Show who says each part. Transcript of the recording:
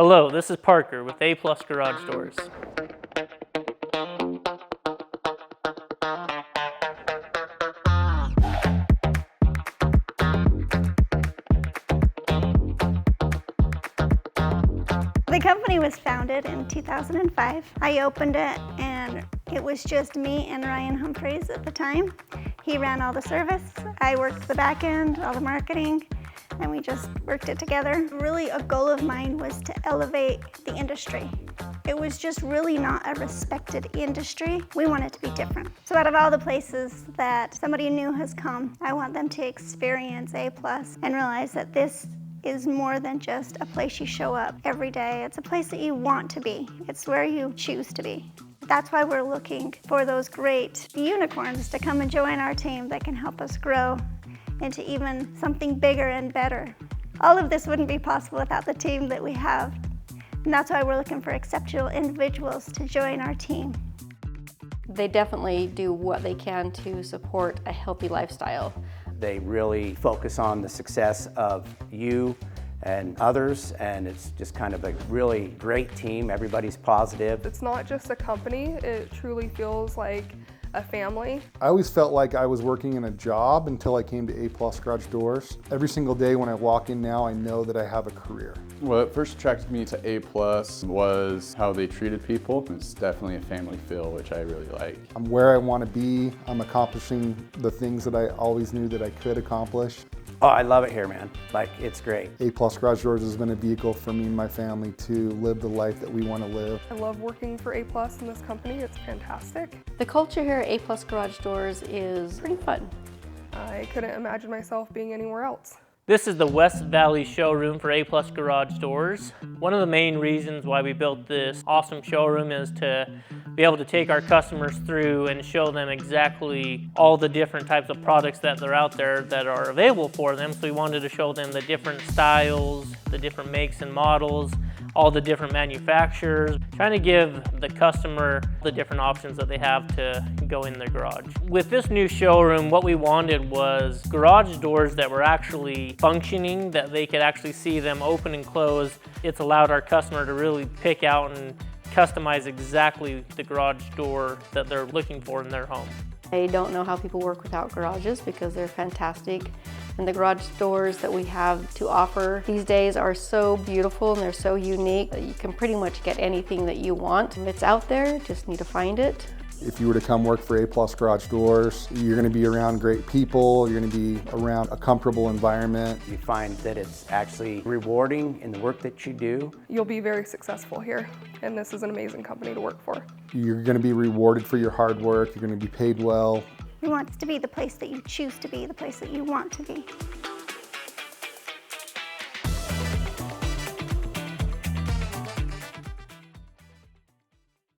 Speaker 1: Hello, this is Parker with A+ Garage Doors.
Speaker 2: The company was founded in 2005. I opened it and it was just me and Ryan Humphreys at the time. He ran all the service, I worked the back end, all the marketing, and we just worked it together. Really a goal of mine was to elevate the industry. It was just really not a respected industry. We want it to be different. So out of all the places that somebody new has come, I want them to experience A+ and realize that this is more than just a place you show up every day. It's a place that you want to be. It's where you choose to be. That's why we're looking for those great unicorns to come and join our team that can help us grow into even something bigger and better. All of this wouldn't be possible without the team that we have. And that's why we're looking for exceptional individuals to join our team.
Speaker 3: They definitely do what they can to support a healthy lifestyle.
Speaker 4: They really focus on the success of you and others, and it's just kind of a really great team. Everybody's positive.
Speaker 5: It's not just a company, it truly feels like a family.
Speaker 6: I always felt like I was working in a job until I came to A+ Garage Doors. Every single day when I walk in now, I know that I have a career.
Speaker 7: What first attracted me to A+ was how they treated people. It's definitely a family feel, which I really like.
Speaker 6: I'm where I want to be. I'm accomplishing the things that I always knew that I could accomplish.
Speaker 4: Oh, I love it here, man. Like, it's great.
Speaker 6: A+ Garage Doors has been a vehicle for me and my family to live the life that we want to live.
Speaker 5: I love working for A+ in this company, it's fantastic.
Speaker 3: The culture here at A+ Garage Doors is pretty fun.
Speaker 5: I couldn't imagine myself being anywhere else.
Speaker 1: This is the West Valley showroom for A+ Garage Doors. One of the main reasons why we built this awesome showroom is to be able to take our customers through and show them exactly all the different types of products that are out there that are available for them. So we wanted to show them the different styles, the different makes and models, all the different manufacturers, trying to give the customer the different options that they have to go in their garage. With this new showroom, what we wanted was garage doors that were actually functioning, that they could actually see them open and close. It's allowed our customer to really pick out and customize exactly the garage door that they're looking for in their home.
Speaker 3: I don't know how people work without garages because they're fantastic. And the garage doors that we have to offer these days are so beautiful and they're so unique that you can pretty much get anything that you want. It's out there, just need to find it.
Speaker 6: If you were to come work for A+ Garage Doors, you're going to be around great people, you're going to be around a comfortable environment.
Speaker 4: You find that it's actually rewarding in the work that you do.
Speaker 5: You'll be very successful here, and this is an amazing company to work for.
Speaker 6: You're going to be rewarded for your hard work, you're going to be paid well.
Speaker 2: We want it to be the place that you choose to be, the place that you want to be.